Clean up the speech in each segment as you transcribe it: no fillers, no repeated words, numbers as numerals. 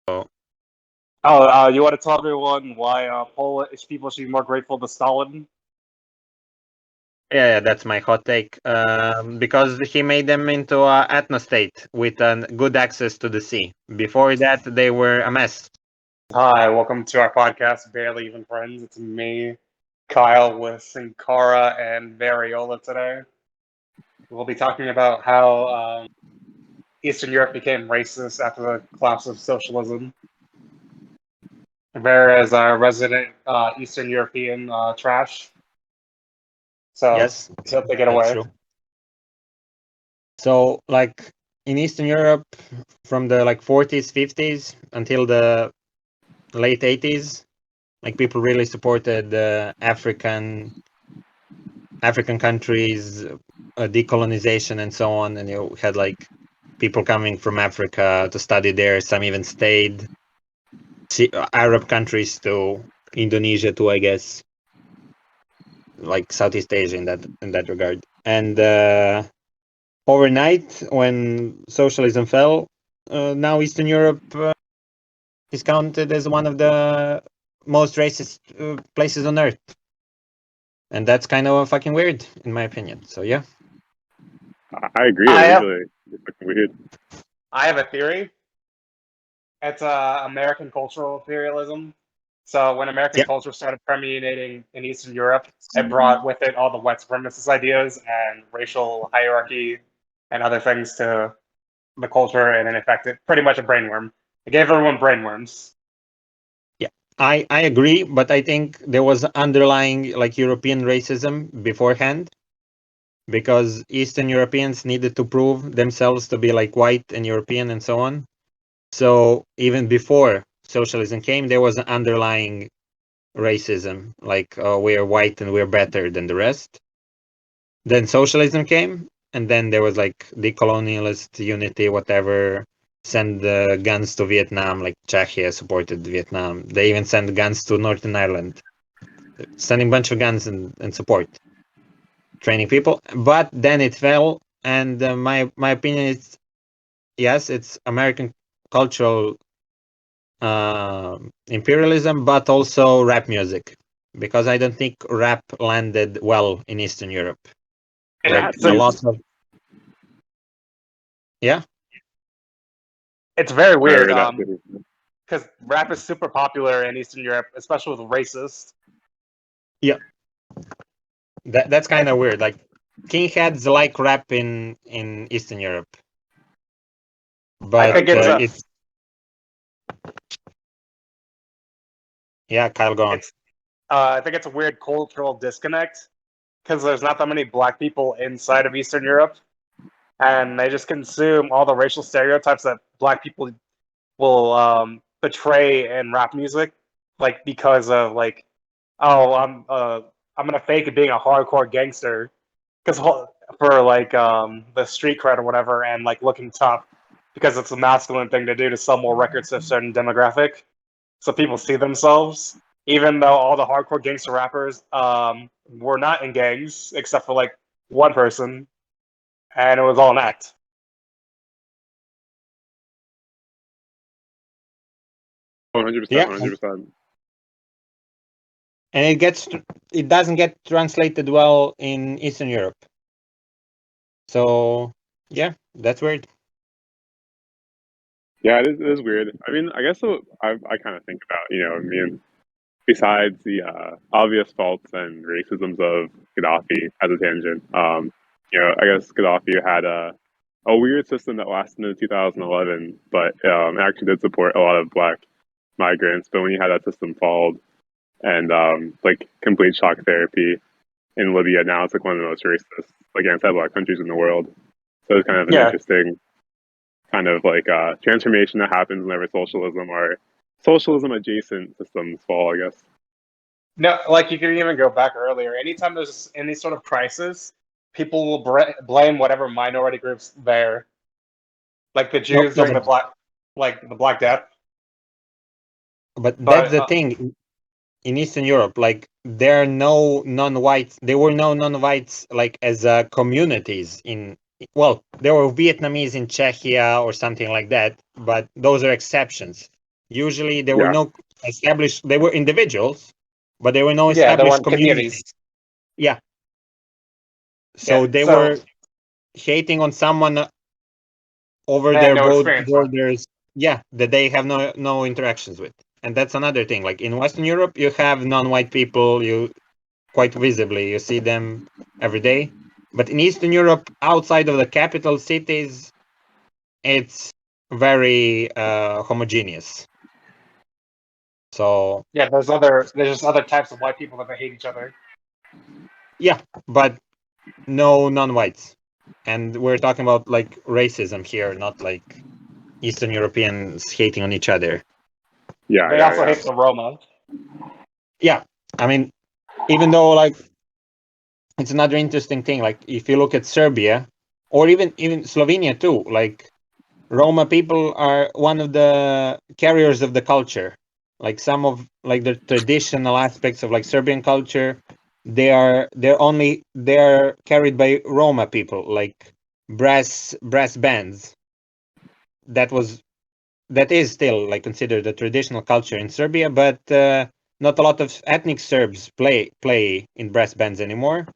Oh, you want to tell everyone why Polish people should be more grateful to Stalin? Yeah, that's my hot take. Because he made them into a ethno-state with good access to the sea. Before that, they were a mess. Hi, welcome to our podcast, Barely Even Friends. It's me, Kyle, with Sankara and Variola today. We'll be talking about how Eastern Europe became racist after the collapse of socialism. Var is our resident Eastern European trash, so Yes, he'll take it that's away. true. So, like in Eastern Europe, from the 40s, 50s until the late 80s, like people really supported African countries, decolonization and so on, and you had like people coming from Africa to study there. Some even stayed. Arab countries to Indonesia too, I guess, like Southeast Asia in that regard. And overnight, when socialism fell, now Eastern Europe is counted as one of the most racist places on earth, and that's kind of fucking weird, in my opinion. So yeah. I agree. I It is have really fucking weird. I have a theory. It's American cultural imperialism. So when American Yeah. culture started permeating in Eastern Europe, it brought with it all the white supremacist ideas and racial hierarchy and other things to the culture, and it affected pretty much a brainworm. It gave everyone brainworms. Yeah, I agree, but I think there was underlying like European racism beforehand because Eastern Europeans needed to prove themselves to be like white and European and so on. So even before socialism came, there was an underlying racism, like we're white and we're better than the rest. Then socialism came, and then there was like decolonialist unity, whatever. Send guns to Vietnam, like Czechia supported Vietnam. They even sent guns to Northern Ireland, sending a bunch of guns and support, training people. But then it fell, and my opinion is yes, it's American cultural imperialism, but also rap music, because I don't think rap landed well in Eastern Europe. Like Rap It's a a, lot music. of yeah, it's very I weird heard that too. because rap is super popular in Eastern Europe, especially with racist. yeah. That's kind of weird. Like Kingheads like rap in Eastern Europe, I but think That's it's a it's yeah. Kyle, go on. it's I think it's a weird cultural disconnect because there's not that many black people inside of Eastern Europe, and they just consume all the racial stereotypes that black people will betray in rap music, like because of like, oh, I'm gonna fake it being a hardcore gangster, because for like the street cred or whatever, and like looking tough, because it's a masculine thing to do to sell more records to a certain demographic, so people see themselves. Even though all the hardcore gangster rappers were not in gangs, except for like one person, and it was all an act. 100%, Yeah, 100%. and it doesn't get translated well in Eastern Europe. So yeah, that's weird. Yeah, it is weird. I mean, I guess what I kind of think about, I mean, besides the obvious faults and racisms of Gaddafi as a tangent, I guess Gaddafi had a weird system that lasted into 2011, but actually did support a lot of black migrants. But when you had that system followed and like complete shock therapy in Libya, now it's like one of the most racist, like anti-black countries in the world. So it's kind of an Yeah, interesting kind of like transformation that happens whenever socialism or socialism adjacent systems fall, I guess. no, like you can even go back earlier. Anytime there's any sort of crisis, people will blame whatever minority groups there, like the No, Jews no, during the Black Death. but that's But the thing in Eastern Europe. Like there are no non-whites. There were no non-whites like as communities in. Well, there were Vietnamese in Czechia or something like that, but those are exceptions. Usually, there were no established. They were individuals, but there were no Yeah, there established weren't communities. communities. Yeah. So Yeah, they so were hating on someone over they had their no boat experience with. borders. Yeah, that they have no interactions with, and that's another thing. Like in Western Europe, you have non-white people. You quite visibly you see them every day, but in Eastern Europe, outside of the capital cities, it's very homogeneous. So Yeah, there's just other types of white people that hate each other. yeah, but no non-whites, and we're talking about like racism here, not like Eastern Europeans hating on each other. They also hate the Roma. Yeah, I mean, even though like it's another interesting thing, like if you look at Serbia or even Slovenia too, like Roma people are one of the carriers of the culture. Like some of like the traditional aspects of like Serbian culture, they're carried by Roma people, like brass bands. That was that is still like considered a traditional culture in Serbia, but not a lot of ethnic Serbs play in brass bands anymore.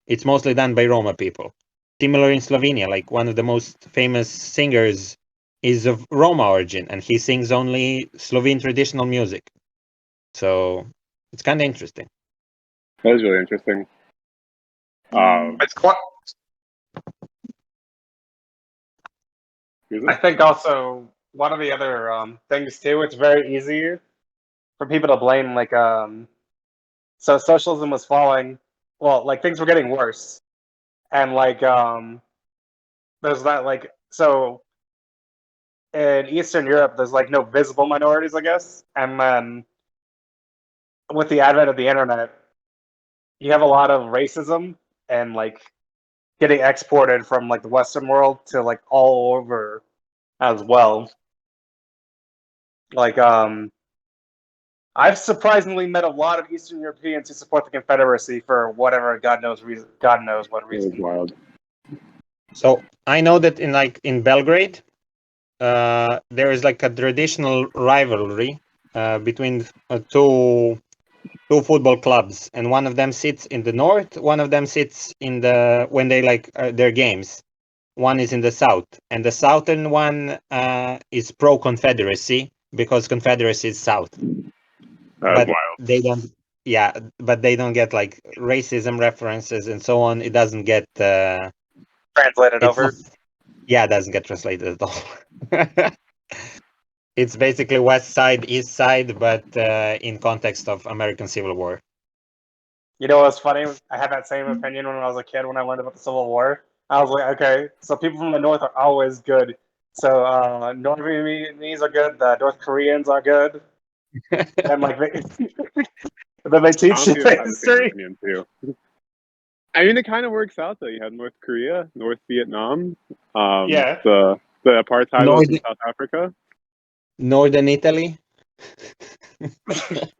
It's mostly done by Roma people. Similar in Slovenia, like one of the most famous singers is of Roma origin, and he sings only Slovene traditional music. So it's kind of interesting. That is really interesting. It's quite. I think also one of the other things too. It's very easy for people to blame so socialism was falling. Well, like things were getting worse, and there's that so in Eastern Europe there's like no visible minorities, I guess, and then with the advent of the internet, you have a lot of racism and like getting exported from like the Western world to like all over as well. Like I've surprisingly met a lot of Eastern Europeans who support the Confederacy for whatever God knows reason. God knows what It was reason. wild. So I know that in Belgrade, there is like a traditional rivalry between two football clubs, and one of them sits in the north, one of them sits in the when they like their games. One is in the south, and the southern one is pro Confederacy because Confederacy is south, That was but wild. they don't. Yeah, but they don't get like racism references and so on. It doesn't get. Translated It's not. over. Yeah, it doesn't get translated at all. It's basically west side, east side, but in context of American Civil War. You know what's funny? I had that same opinion when I was a kid when I learned about the Civil War. I was like, okay, so people from the North are always good. So North Vietnamese are good. The North Koreans are good. And like then they teach you Honestly, I had the same history. opinion too. I mean, it kind of works out though. You had North Korea, North Vietnam. Yeah. The apartheid was in Northern, South Africa. Northern Italy.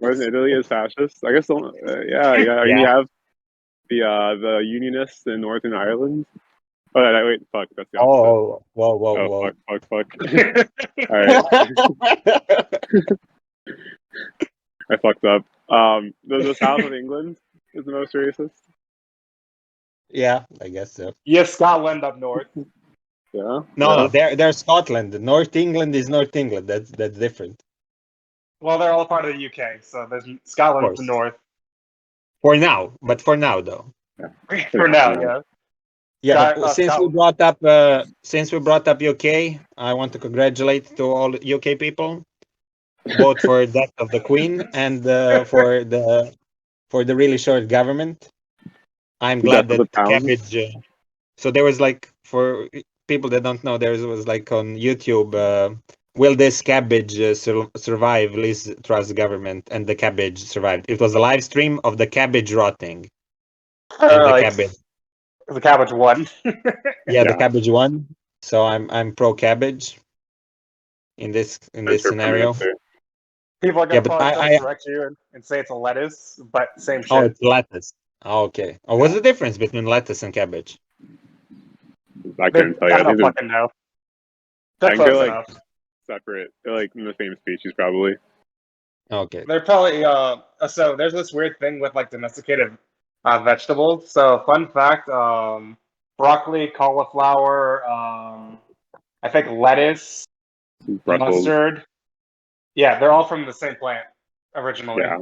Northern Italy is fascist. I guess. Yeah. I mean, you Yeah. have the Unionists in Northern Ireland. Oh, wait, fuck. That's the opposite. Oh, whoa, whoa, Oh, whoa. fuck. All right, I fucked up. The south of England is the most racist. Yeah, I guess so. Yes, Scotland up north. Yeah. No, they're Scotland. North England is North England. That's different. Well, they're all part of the UK, so there's Of Scotland's the course. north. For now, but for now though. For now, yeah. Yeah, but Scotland. since we brought up UK, I want to congratulate to all UK people, both for death of the Queen and for the really short government. I'm glad Death of that the pound. cabbage. So there was like for people that don't know, there was like on YouTube. Will this cabbage survive Liz Truss government? And the cabbage survived. It was a live stream of the cabbage rotting, and the like cabbage. the cabbage won. Yeah, the Yeah, cabbage won. So I'm pro cabbage in this that's your prime scenario. minister. People are Yeah, gonna but probably try to correct you and say it's a lettuce, but same oh, shit. it's lettuce. Oh, okay. Oh, what's Yeah. the difference between lettuce and cabbage? I couldn't tell you. I don't fucking know. They're I think they're close like enough. separate. They're like in the same species, probably. Okay. They're probably so there's this weird thing with like domesticated vegetables. So fun fact, broccoli, cauliflower, I think lettuce, Brussels. mustard. Yeah, they're all from the same plant originally. Yeah.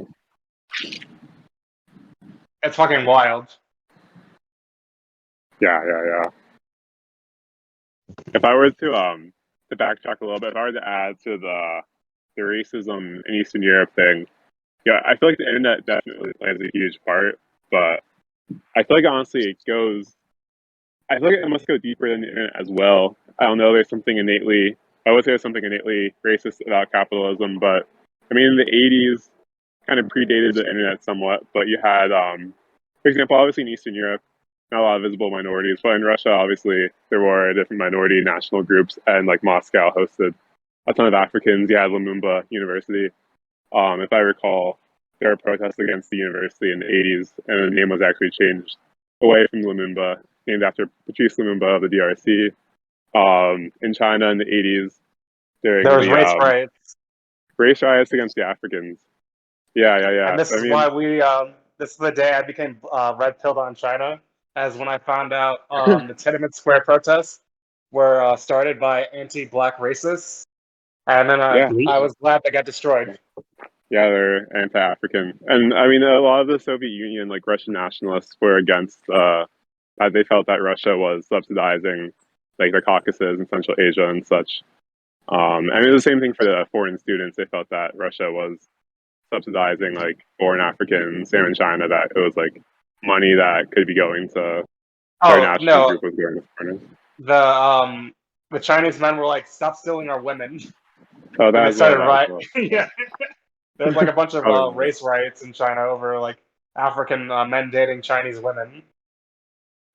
It's fucking wild. Yeah. If I were to backtrack a little bit, if I were to add to the racism in Eastern Europe thing, yeah, I feel like the internet definitely plays a huge part, but I feel like honestly it goes. I feel like it must go deeper than the internet as well. I don't know. There's something innately. I would say there's something innately racist about capitalism, but I mean, in the '80s, kind of predated the internet somewhat. But you had, for example, obviously in Eastern Europe, not a lot of visible minorities, but in Russia, obviously there were different minority national groups, and like Moscow hosted a ton of Africans. You had Lumumba University. If I recall, there were protests against the university in the '80s, and the name was actually changed away from Lumumba, named after Patrice Lumumba of the DRC. In China in the '80s, during There was the race riots, race riots against the Africans. Yeah. and this I is mean, why this is the day I became red pilled on China, as when I found out the Tiananmen Square protests were started by anti-black racists, and then yeah, I was glad they got destroyed. yeah, they're anti-African, and I mean, a lot of the Soviet Union, like Russian nationalists, were against. They felt that Russia was subsidizing, like the Caucasus and Central Asia and such. And it was the same thing for the foreign students. They felt that Russia was subsidizing like foreign Africans, same in China, that it was like money that could be going to their Oh national no, group was going to foreigners. the Chinese men were like, "Stop stealing our women," Oh, and that they as well. started That as riot. well. Yeah, there's like a bunch of Oh, race riots in China over like African men dating Chinese women.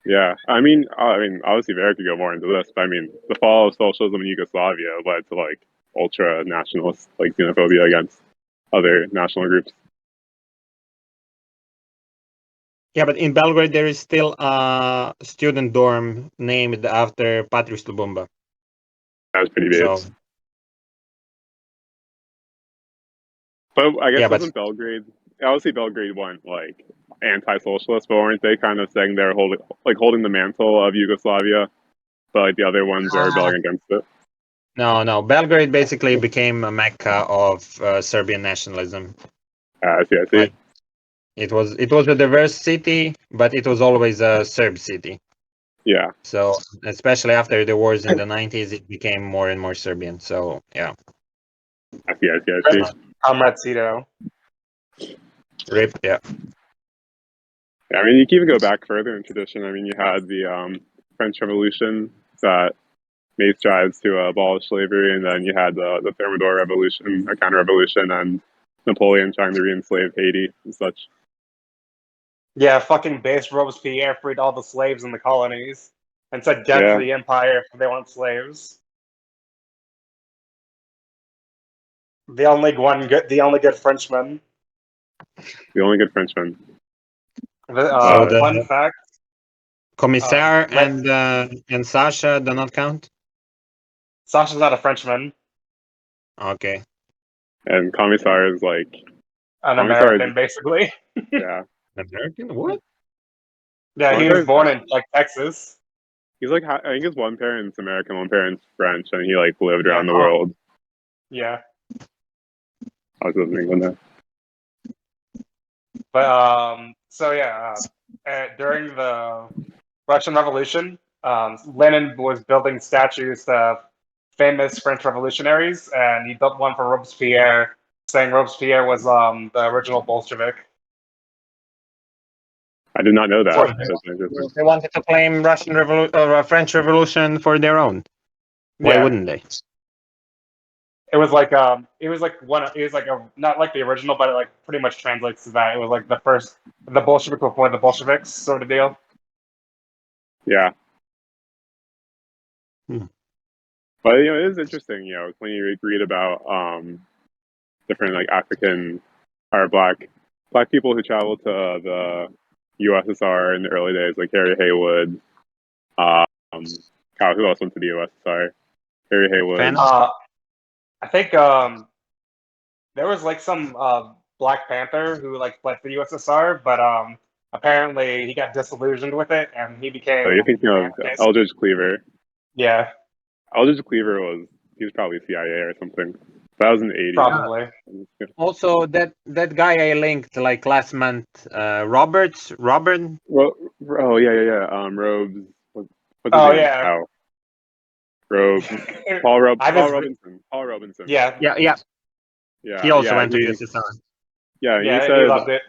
yeah, I mean, obviously, Vera could go more into this, but I mean, the fall of socialism in Yugoslavia led to like ultra nationalist, like xenophobia against other national groups. Yeah, but in Belgrade there is still a student dorm named after Patrice Lumumba. That was pretty So bad. But I guess yeah, but wasn't Belgrade? Obviously, Belgrade went like anti-socialist, but weren't they kind of saying they're holding the mantle of Yugoslavia, but like the other ones are rebelling against it? no. Belgrade basically became a mecca of Serbian nationalism. I see. Like it was a diverse city, but it was always a Serb city. Yeah, So especially after the wars in the 90s, it became more and more Serbian. So yeah, I see. Comrade Tito. rip. Yeah, Yeah, I mean, you can even go back further in tradition. I mean, you had the French Revolution that made strides to abolish slavery, and then you had the Thermidor Revolution, a counter-revolution, and Napoleon trying to re-enslave Haiti and such. Yeah, fucking base Robespierre freed all the slaves in the colonies and said death to Yeah, the empire if they want slaves. The only good Frenchman. the only good Frenchman. so Uh, Fun the fact: Commissar let and Sasha do not count. Sasha's not a Frenchman, Okay, and Commissar is like an Commissar is American, basically. yeah. American. What? Yeah, he Commissar was is born in like Texas. he's like I think his one parent's American, one parent's French, and he like lived Yeah, around the world. yeah. I was living in England now. But so yeah, during the Russian Revolution, Lenin was building statues of famous French revolutionaries, and he built one for Robespierre, saying Robespierre was the original Bolshevik. I did not know So that. That's interesting. they wanted to claim French Revolution for their own. Why Yeah, wouldn't they? it was like one, it was like a not like the original, but it like pretty much translates to that. It was like the Bolshevik before the Bolsheviks sort of deal. Yeah, Hmm. but you know, it is interesting. You know, when you read about different like African or black people who traveled to the USSR in the early days, like Harry Haywood. Um, God, who else went to the USSR? Harry Haywood. Fanon? I think there was like some Black Panther who like fled the USSR, but apparently he got disillusioned with it and he So became you're thinking an of anarchist. Eldridge Cleaver. Yeah, Eldridge Cleaver he was probably CIA or something. That was in the 80s. probably. Also, that guy I linked like last month, Robert. Well, oh yeah. Robes. What's his Oh name? yeah. Oh, Robe. I Paul was Robinson. Paul Robinson. yeah Yeah. He Yeah, also yeah. went to USSR. He he said loved it.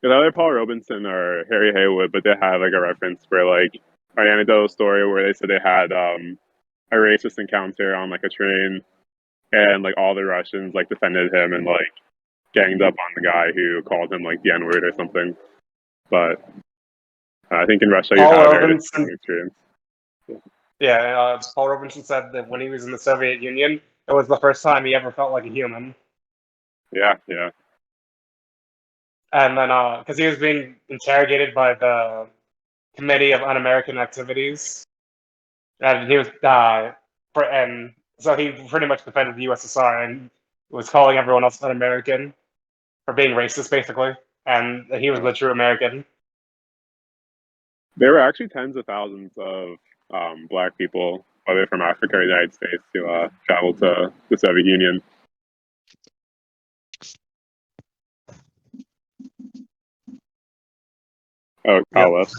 because either Paul Robinson or Harry Haywood, but they have like a reference where like an anecdotal story where they said they had a racist encounter on like a train, and like all the Russians like defended him and like ganged up on the guy who called him like the N word or something. But I think in Russia you Paul had a very Robinson. different experience. Yeah, Paul Robinson said that when he was in the Soviet Union, it was the first time he ever felt like a human. Yeah. And then, because he was being interrogated by the Committee of Un-American Activities, and he was, and so he pretty much defended the USSR and was calling everyone else un-American for being racist, basically, and he was the true American. There were actually tens of thousands of black people, whether from Africa or the United States, who traveled to the Soviet Union. Oh, Kyle left.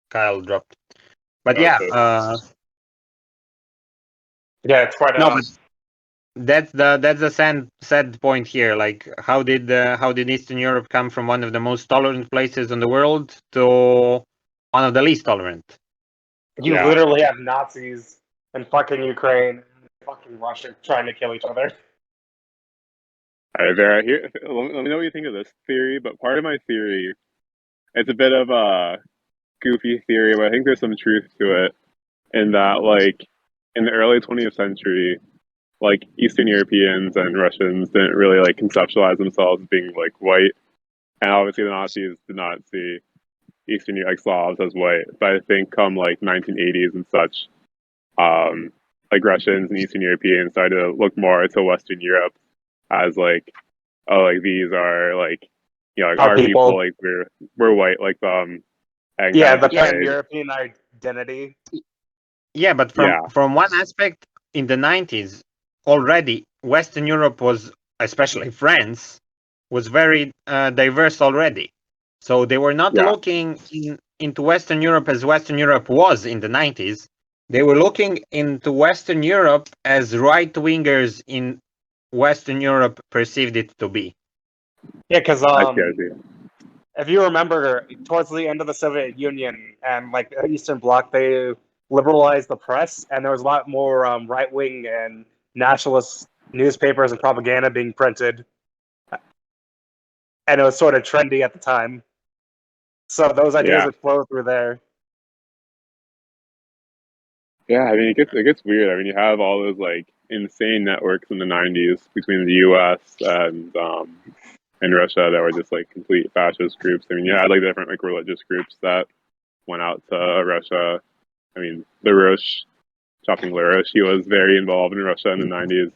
Kyle dropped. But Oh, yeah, so- Yeah, it's quite no, but that's the sad point here. Like, how did Eastern Europe come from one of the most tolerant places in the world to one of the least tolerant? you Yeah. literally have Nazis in fucking Ukraine and fucking Russia trying to kill each other. All right, Vera, here, let me know what you think of this theory. But part of my theory, it's a bit of a goofy theory, but I think there's some truth to it. In that, like, in the early 20th century, like Eastern Europeans and Russians didn't really like conceptualize themselves as being like white, and obviously the Nazis did not see Eastern like Slavs as white. But I think come like 1980s and such, like Russians and Eastern Europeans started to look more to Western Europe as like, oh, like these are like, like Our our people, like we're white, like and Yeah, kind the of portrayed. pan-European identity. Yeah, but from one aspect, in the 90s, already Western Europe was, especially France, was very diverse already. So they were not looking into Western Europe as Western Europe was in the 90s. They were looking into Western Europe as right-wingers in Western Europe perceived it to be. Yeah, because I see. if you remember, towards the end of the Soviet Union and like the Eastern Bloc, they liberalized the press, and there was a lot more right-wing and nationalist newspapers and propaganda being printed, and it was sort of trendy at the time. So those ideas would flow through there. Yeah, I mean it gets weird. I mean you have all those like insane networks in the '90s between the U.S. and Russia that were just like complete fascist groups. I mean you had like different like religious groups that went out to Russia. I mean LaRouche, Shopping LaRouche, he was very involved in Russia in the '90s.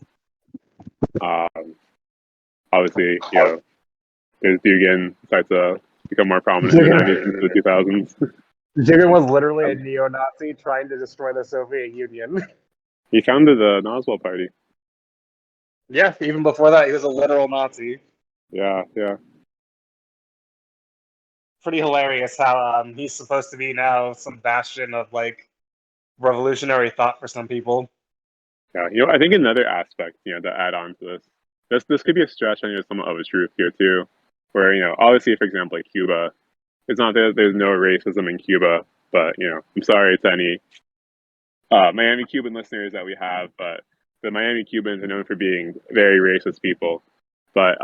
Obviously, there's Dugin starts to become more prominent in the '90s into the 2000s. Dugin was literally a neo-Nazi trying to destroy the Soviet Union. He founded the Nazwell Party. Yeah, even before that, he was a literal Nazi. Yeah. Pretty hilarious how he's supposed to be now some bastion of like revolutionary thought for some people. Yeah, I think another aspect, to add on to this could be a stretch, and there's somewhat of a truth here too, where obviously, for example, like Cuba, it's not that there's no racism in Cuba, but I'm sorry to any Miami Cuban listeners that we have, but the Miami Cubans are known for being very racist people. But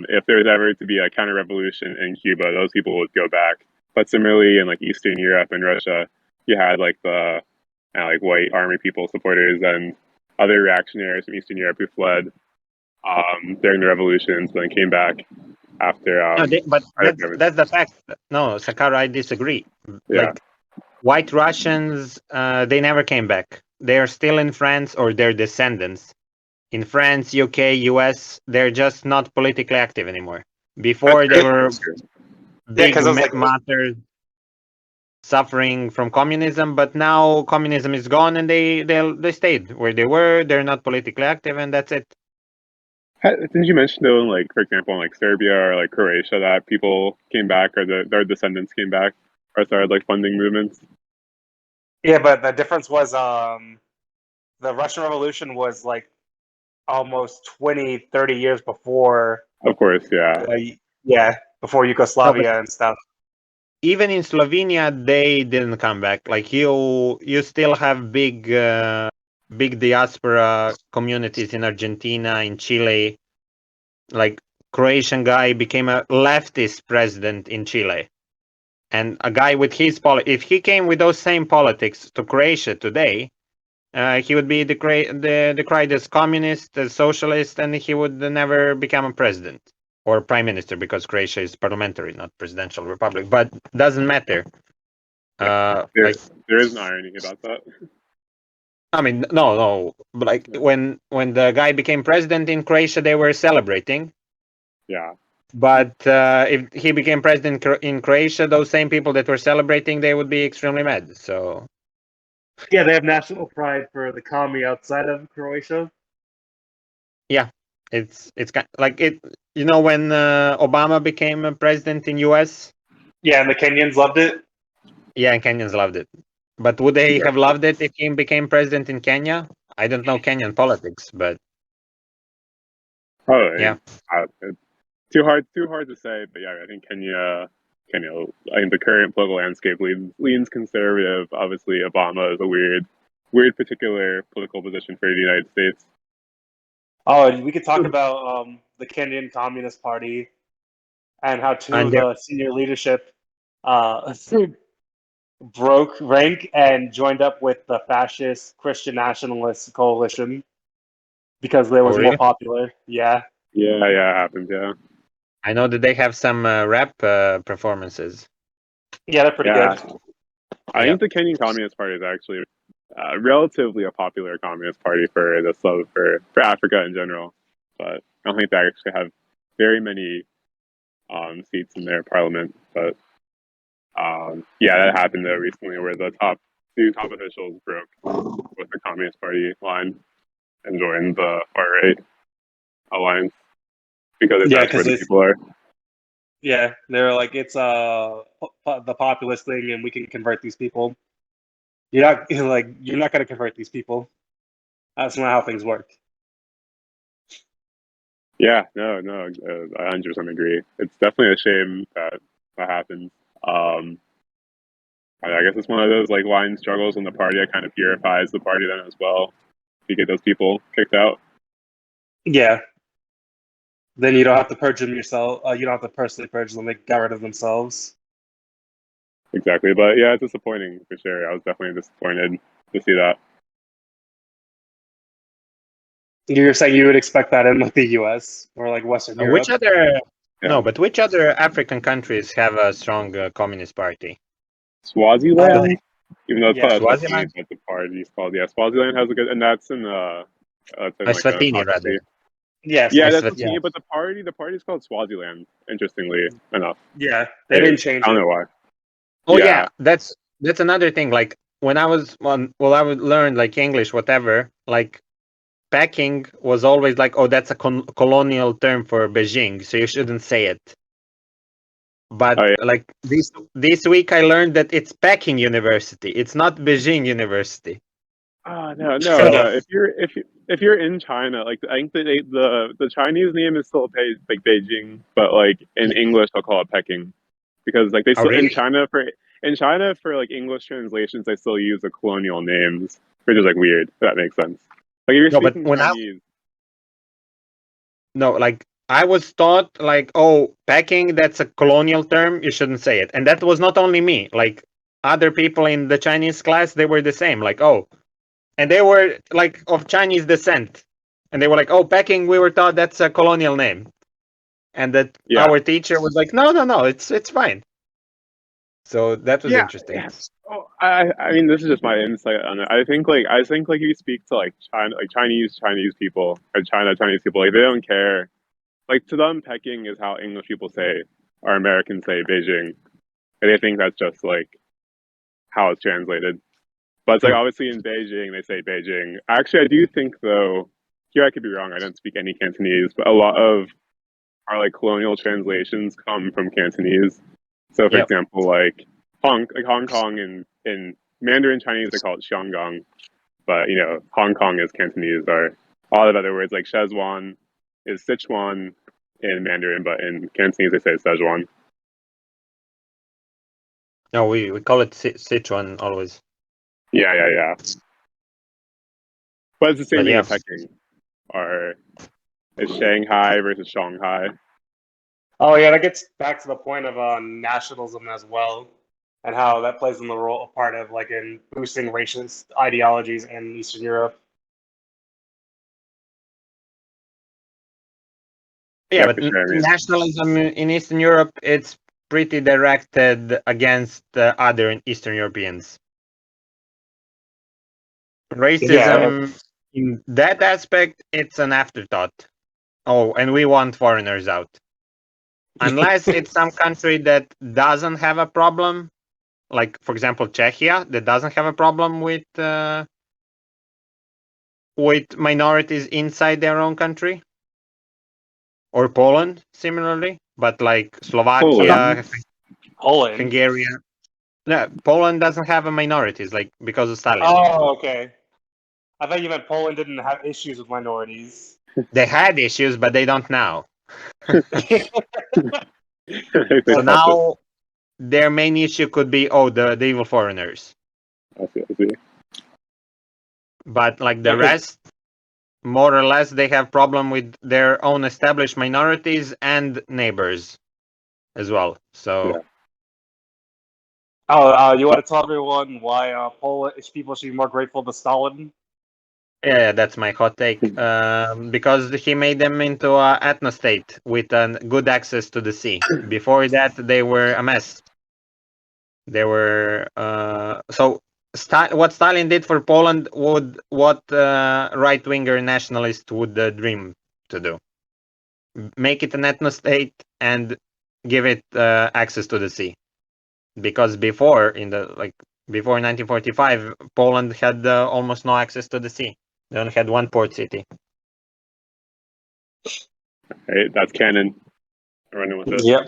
if there's ever to be a counter-revolution in Cuba, those people would go back. But similarly, in like Eastern Europe and Russia, you had like the like white army people supporters and other reactionaries from Eastern Europe who fled during the revolutions, but then came back after. But that's the fact. No, Sakara, I disagree. Yeah. Like white Russians, they never came back. They are still in France, or their descendants in France, UK, US, they're just not politically active anymore. Before they were big 'cause it was like martyrs suffering from communism, but now communism is gone and they stayed where they were. They're not politically active, and that's it. Didn't you mention though, in, like, for example, in like Serbia or like Croatia, that people came back or their descendants came back or started like funding movements? yeah, but the difference was the Russian Revolution was like almost 20, 30 years before Of course, yeah. yeah, before No, but Yugoslavia and stuff. even in Slovenia, they didn't come back. Like you still have big diaspora communities in Argentina, in Chile. Like Croatian guy became a leftist president in Chile, and a guy with his if he came with those same politics to Croatia today, he would be decried as communist, as socialist, and he would never become a president or prime minister because Croatia is parliamentary, not presidential republic. But doesn't matter. There is an irony about that. I mean, no, but like when the guy became president in Croatia, they were celebrating. Yeah. But if he became president in Croatia, those same people that were celebrating, they would be extremely mad. So Yeah, they have national pride for the commie outside of Croatia. yeah, it's kind like it. You know, when Obama became a president in US. Yeah, and the Kenyans loved it. Yeah, and Kenyans loved it. But would they have loved it if he became president in Kenya? I don't know Kenyan politics, but Probably. yeah. It's too hard to say, but yeah, I think Kenya, I think the current political landscape leans conservative. Obviously, Obama is a weird particular political position for the United States. Oh, we could talk about the Kenyan Communist Party and how two of the senior leadership broke rank and joined up with the fascist Christian nationalist coalition because they was more really? popular. Yeah. Yeah, it happens. Yeah. I know that they have some rap performances. Yeah, they're pretty good. I think the Kenyan Communist Party is actually relatively a popular communist party for for Africa in general, but I don't think they actually have very many seats in their parliament. But yeah, that happened though recently, where the two top officials broke with the Communist Party line and joined the far right alliance because that's where the people are. Yeah, they're like, it's the populist thing, and we can convert these people. You're not you're not gonna convert these people. That's not how things work. Yeah, no, I 100% agree. It's definitely a shame that happens. I guess it's one of those like line struggles in the party that kind of purifies the party then as well. You get those people kicked out. Yeah. Then you don't have to purge them yourself. You don't have to personally purge them. They got rid of themselves. Exactly, but yeah, it's disappointing for sure. I was definitely disappointed to see that. You're saying you would expect that in like the U.S. or like Western Europe? Which other? Yeah. No, but which other African countries have a strong communist party? Swaziland, even though it's called Swaziland? but the party is called Swaziland has a good, and that's in Eswatini, rather. Yes. Yeah, that's Eswatini. but the party is called Swaziland. Interestingly enough. Yeah, they didn't change I don't it. know why. Oh yeah, that's another thing. Like when I was I would learn like English, whatever. Like packing was always like, oh, that's a colonial term for Beijing, so you shouldn't say it. But like this week, I learned that it's Peking University. It's not Beijing University. No. So- If you're in China, like I think the Chinese name is still like Beijing, but like in English they'll call it Peking, because like they still really? in China for like English translations they still use the colonial names, which is like weird. If that makes sense. Like if you're speaking Chinese. No, like I was taught like, oh, Peking, that's a colonial term. You shouldn't say it. And that was not only me. Like other people in the Chinese class, they were the same. Like, oh, and they were like of Chinese descent. And they were like, oh, Peking, we were taught that's a colonial name. And that our teacher was like, no, it's fine. So that was Yeah, interesting. yeah. Oh, I mean, this is just my insight on it. I think if you speak to like China, like Chinese people or Chinese people, like they don't care. Like to them, Peking is how English people say or Americans say Beijing, and they think that's just like how it's translated. But it's like obviously in Beijing they say Beijing. Actually, I do think though, here I could be wrong. I don't speak any Cantonese, but a lot of our like colonial translations come from Cantonese. So, for Yep. example, Hong Kong in Mandarin Chinese they call it Xianggang, but you know Hong Kong is Cantonese. Or a lot of other words like Szechuan is Sichuan in Mandarin, but in Cantonese they say Szechuan. No, we call it Sichuan always. Yeah. But it's the same But thing yeah, in Peking. Or it's Shanghai versus Shanghai. Oh yeah, that gets back to the point of nationalism as well, and how that plays in the role a part of like in boosting racist ideologies in Eastern Europe. yeah, Yeah, but for sure. I mean, nationalism in Eastern Europe, it's pretty directed against other Eastern Europeans. Yeah, Racism in that aspect, it's an afterthought. Oh, and we want foreigners out. Unless it's some country that doesn't have a problem, like for example Czechia, that doesn't have a problem with minorities inside their own country, or Poland similarly, but like Slovakia, Poland. Poland. Hungary. No, Poland doesn't have a minorities, like because of Stalin. Oh, okay. I thought you meant Poland didn't have issues with minorities. They had issues, but they don't now. They So stopped it. now their main issue could be the evil foreigners. I see. But like the Yeah, because rest, more or less, they have problem with their own established minorities and neighbors as well. So you want to tell everyone why Polish people should be more grateful to Stalin? yeah, that's my hot take. Because he made them into a ethno state with good access to the sea. Before that, they were a mess. They were what Stalin did for Poland would what right winger nationalist would dream to do. Make it an ethno state and give it access to the sea. Because before 1945, Poland had almost no access to the sea. They only had one port city. Right, that's canon. I'm running with it. Yep.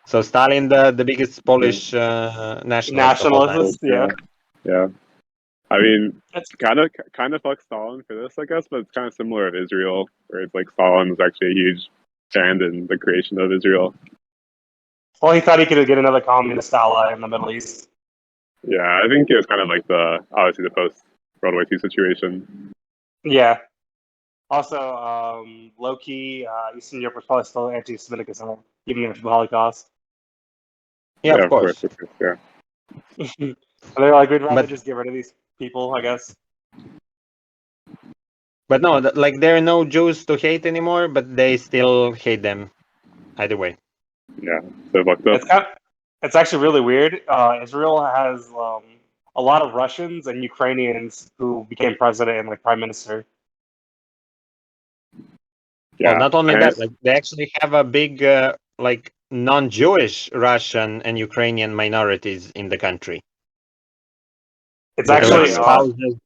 So Stalin, the biggest Polish nationalist of all time. Nationalists, yeah. Yeah. I mean, That's, kind of fuck Stalin for this, I guess, but it's kind of similar of Israel, where it's like Stalin was actually a huge hand in the creation of Israel. well, he thought he could get another communist ally in the Middle East. Yeah, I think it was kind of like obviously the post World War II situation. Yeah. Also, low key, Eastern Europe was probably still anti-Semitic as hell, even after the Holocaust. Yeah, of course. Yeah. And they're like, we'd rather But just get rid of these people, I guess. but no, like there are no Jews to hate anymore, but they still hate them either way. Yeah, so fucked up. It's actually really weird. Israel has a lot of Russians and Ukrainians who became president and like prime minister. Well, Yeah, not only that, like they actually have a big like non-Jewish Russian and Ukrainian minorities in the country. It's They're like actually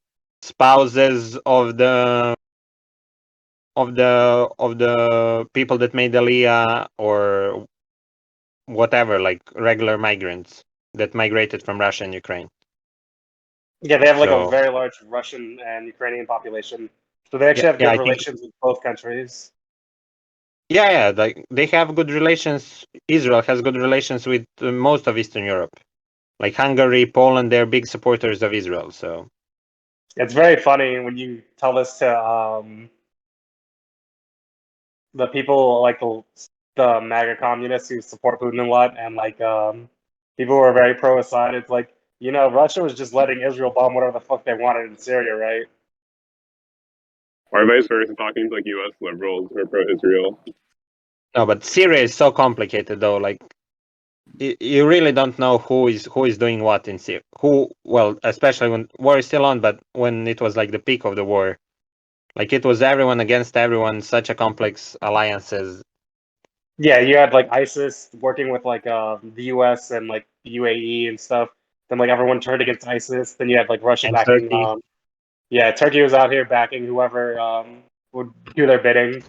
spouses of the people that made Aliyah or whatever, like regular migrants that migrated from Russia and Ukraine. yeah, they have like a So very large Russian and Ukrainian population, so they actually yeah, have good I think relations with both countries. yeah, like they have good relations. Israel has good relations with most of Eastern Europe, like Hungary, Poland. They're big supporters of Israel. So It's very funny when you tell this to the people like the MAGA communists who support Putin a lot, and like people who are very pro-Assad. It's like, Russia was just letting Israel bomb whatever the fuck they wanted in Syria, right? or vice versa, talking to like U.S. liberals who are pro-Israel. No, but Syria is so complicated though. Like you really don't know who is doing what in Syria. Well, especially when war is still on, but when it was like the peak of the war, like it was everyone against everyone. Such a complex alliances. Yeah, you had like ISIS working with like the US and like UAE and stuff. Then like everyone turned against ISIS. Then you had like Russia And backing. Turkey. Yeah, Turkey was out here backing whoever would do their bidding.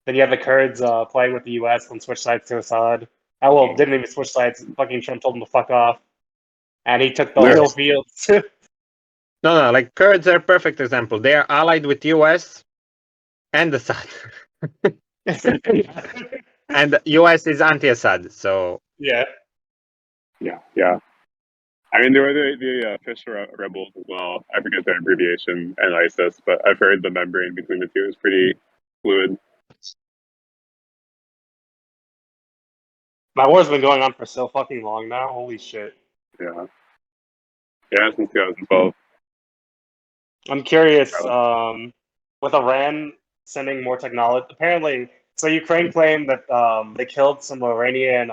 Then you had the Kurds playing with the US and switch sides to Assad. Oh well, didn't even switch sides. Fucking Trump told him to fuck off, and he took the Lyric. oil fields. No, like Kurds are a perfect example. They are allied with US and Assad, and US is anti-Assad. So Yeah. Yeah. I mean, there were the fish rebels as well. I forget their abbreviation, and ISIS, but I've heard the membrane between the two is pretty fluid. My war's been going on for so fucking long now. Holy shit. Yeah. Yeah, since 2012. I'm curious, with Iran sending more technology, apparently, so Ukraine claimed that they killed some Iranian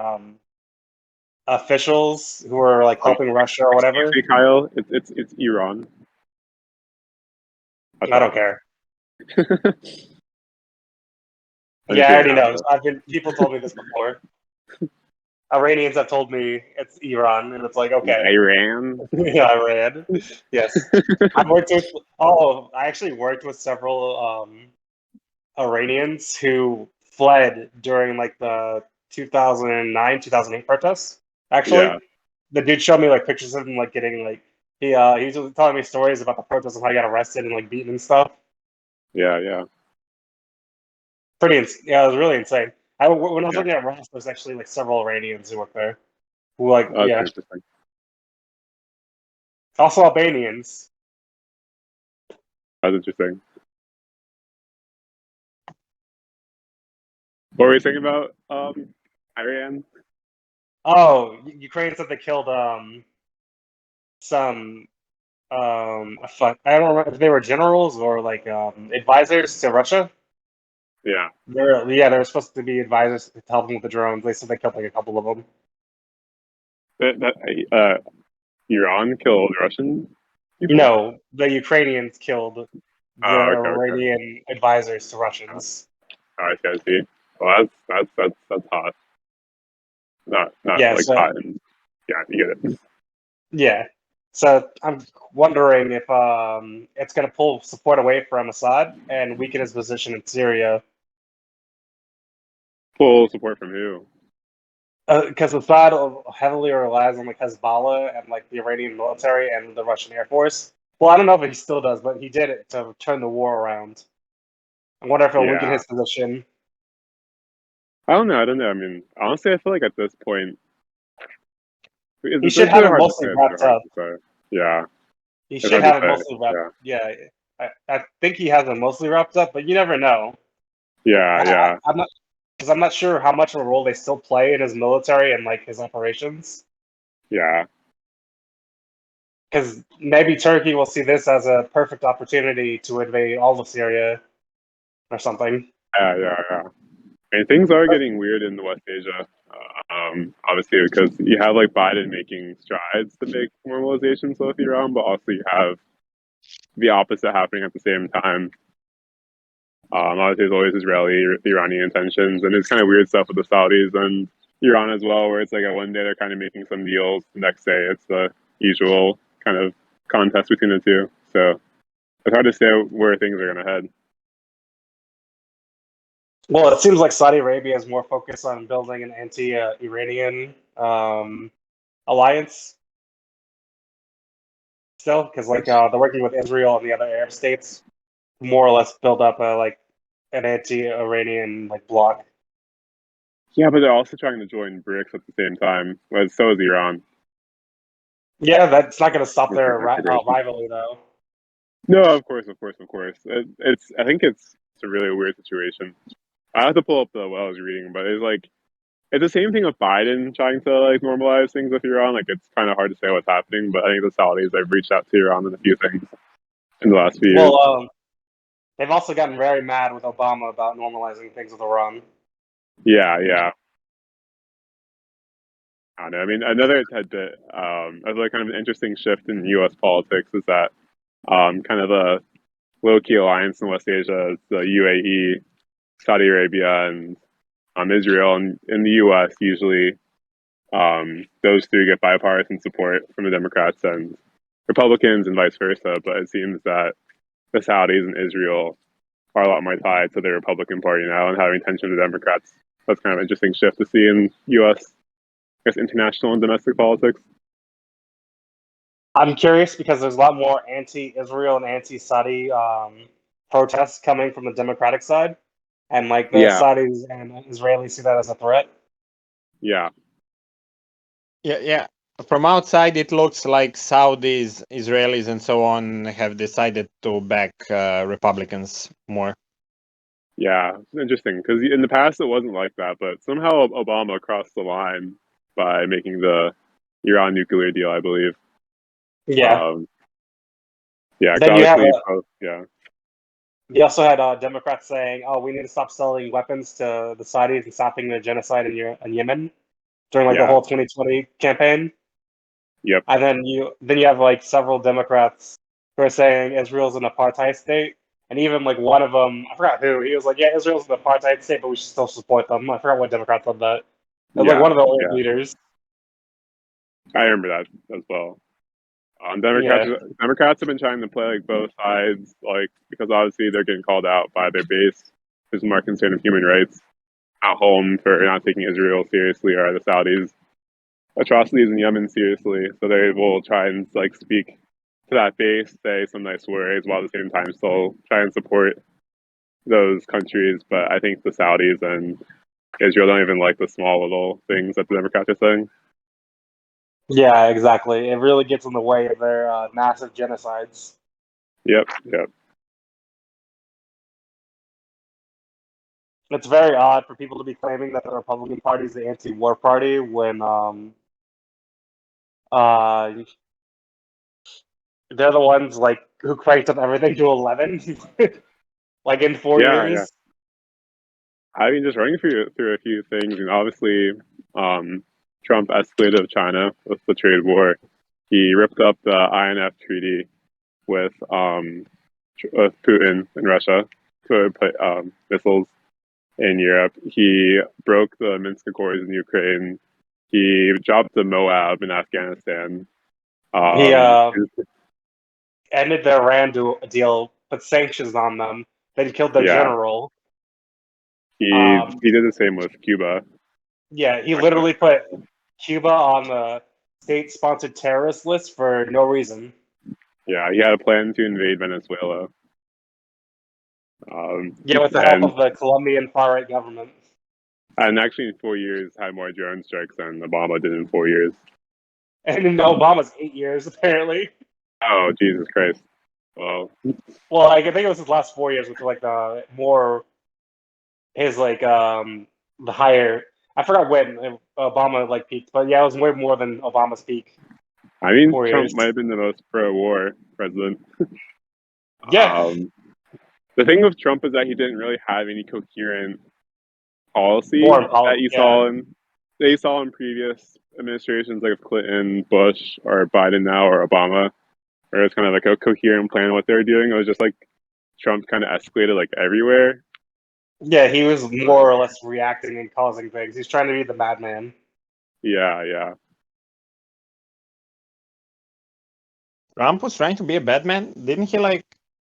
officials who were like helping Russia or Excuse whatever. me, Kyle. It's Iran. That's I don't all. care. I'm Yeah, just I being already an know. asshole. People told me this before. Iranians have told me it's Iran, and it's like, okay. Iran. Yeah, Iran. Yes. I actually worked with several Iranians who fled during like the 2009, 2008 protests. Actually, Yeah. the dude showed me like pictures of him like getting like he was telling me stories about the protests and how he got arrested and like beaten and stuff. Yeah. Yeah, it was really insane. When I was Yeah. looking at Ross, there's actually like several Iranians who work there who like Oh, that's interesting. also Albanians. That's interesting. What were you saying about Iran? Oh, Ukraine said they killed some fuck, I don't remember if they were generals or like advisors to Russia. Yeah. They're supposed to be advisors to help them with the drones. They said they killed like a couple of them. Iran killed Russian people. No, the Ukrainians killed the Oh, okay. Iranian advisors to Russians. Oh, I see. Well, that's hot. Not Yeah, like so hot, and yeah, you get it. yeah, so I'm wondering if it's going to pull support away from Assad and weaken his position in Syria. Full support from who? Because Assad heavily relies on like Hezbollah and like the Iranian military and the Russian Air Force. Well, I don't know if he still does, but he did it to turn the war around. I wonder if it'll weaken Yeah, his position. I don't know. I mean, honestly, I feel like at this point, He it's should have really it hard to mostly say. It's really wrapped hard up. to say. Yeah, He it's should hard to have it say. mostly wrapped. Yeah, Yeah, I think he has it mostly wrapped up, but you never know. yeah. I'm not because I'm not sure how much of a role they still play in his military and like his operations. Yeah. Because maybe Turkey will see this as a perfect opportunity to invade all of Syria or something. Yeah. I mean, things are getting weird in West Asia. Obviously, because you have like Biden making strides to make normalizations with Iran, but also you have the opposite happening at the same time. Obviously, there's always Israeli-Iranian tensions, and it's kind of weird stuff with the Saudis and Iran as well, where it's like one day they're kind of making some deals, the next day it's the usual kind of contest between the two. So it's hard to say where things are going to head. Well, it seems like Saudi Arabia is more focused on building an anti-Iranian alliance still, because like they're working with Israel and the other Arab states, more or less build up like an anti-Iranian like bloc. Yeah, but they're also trying to join BRICS at the same time. Well, so is Iran. Yeah, that's not going to stop With their their integration. rivalry though. No, of course. I think it's a really weird situation. I have to pull up what I was reading, but it's the same thing with Biden trying to like normalize things with Iran. Like it's kind of hard to say what's happening, but I think the Saudis have reached out to Iran in a few things in the last few years. Well, they've also gotten very mad with Obama about normalizing things with Iran. Yeah. I don't know. I mean, another tidbit, another kind of an interesting shift in U.S. politics is that kind of a low-key alliance in West Asia is the UAE, Saudi Arabia, and Israel. And in the U.S., usually those three get bipartisan support from the Democrats and Republicans, and vice versa. But it seems that the Saudis and Israel are a lot more tied to the Republican Party now and having tension with the Democrats. That's kind of an interesting shift to see in U.S. I guess international and domestic politics. I'm curious because there's a lot more anti-Israel and anti-Saudi protests coming from the Democratic side, and like the Yeah, Saudis and Israelis see that as a threat. yeah, Yeah. From outside, it looks like Saudis, Israelis, and so on have decided to back Republicans more. yeah. It's interesting because in the past it wasn't like that, but somehow Obama crossed the line by making the Iran nuclear deal, I believe. Yeah. Yeah, because Then you have obviously both. Yeah, you also had Democrats saying, "Oh, we need to stop selling weapons to the Saudis and stopping the genocide in Yemen during like the yeah, whole 2020 campaign." yep, And then you have like several Democrats who are saying Israel's an apartheid state, and even like one of them, I forgot who, he was like, "Yeah, Israel's an apartheid state, but we should still support them." I forgot what Democrat said that. It was like yeah, one of the old yeah. leaders. I remember that as well. Yeah, Democrats have been trying to play like both sides, like because obviously they're getting called out by their base, who's more concerned with human rights at home for not taking Israel seriously, or the Saudis atrocities in Yemen seriously. So they will try and like speak to that base, say some nice words, while at the same time still try and support those countries. But I think the Saudis and Israel don't even like the small little things that the Democrats are saying. yeah, exactly. It really gets in the way of their massive genocides. Yep. It's very odd for people to be claiming that the Republican Party is the anti-war party when uh, they're the ones like who cranked up everything to 11, like in four Yeah. years. I mean, just running through a few things, and obviously, Trump escalated with China with the trade war. He ripped up the INF treaty with with Putin in Russia to put missiles in Europe. He broke the Minsk Accords in Ukraine. He dropped the Moab in Afghanistan. He Um, ended the Iran deal, put sanctions on them, then killed their yeah, general. he did the same with Cuba. Yeah, he literally put Cuba on the state-sponsored terrorist list for no reason. Yeah, he had a plan to invade Venezuela. Yeah, with the help and of the Colombian far-right government. and actually in 4 years had more drone strikes than Obama did in 4 years. And in Obama's 8 years, apparently. Oh Jesus Christ! Well, Well, I think it was his last 4 years, which was like the more his like the higher. I forgot when Obama like peaked, but yeah, it was way more than Obama's peak. I mean, 4 years. Trump might have been the most pro-war president. Yeah, The thing with Trump is that he didn't really have any coherent policy foreign policy. Yeah, that you saw in previous administrations like Clinton, Bush, or Biden now, or Obama, where it's kind of like a coherent plan of what they were doing. It was just like Trump kind of escalated like everywhere. yeah, he was more or less reacting and causing things. He's trying to be the madman. Yeah. Trump was trying to be a Batman, didn't he?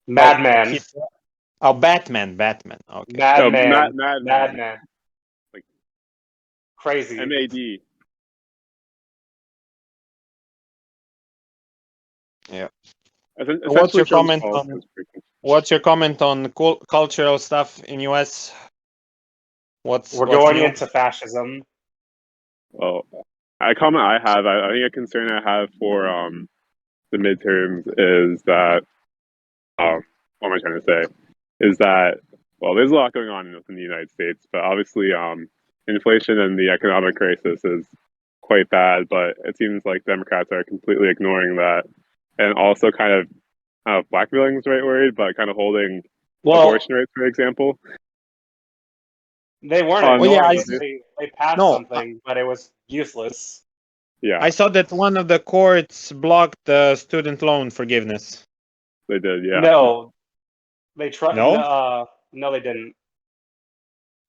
Madman. he, oh, Batman. Okay. No, Madman. Madman, Madman. like Crazy. MAD. Yeah. What's Essentially, your Trump's comment policy on was freaking. cultural stuff in US? What's We're going new? into fascism. Well, a comment I have, I think a concern I have for the midterms is that what am I trying to say? Is that well, there's a lot going on in the United States, but obviously, inflation and the economic crisis is quite bad. But it seems like Democrats are completely ignoring that, and also kind of blackmailing is the right word, but kind of holding Well, abortion rates, for example. They weren't Oh, yeah, ignoring no, it. They passed no, something, but it was useless. yeah, I saw that one of the courts blocked the student loan forgiveness. they did. Yeah, No, they tried. No? No, they didn't.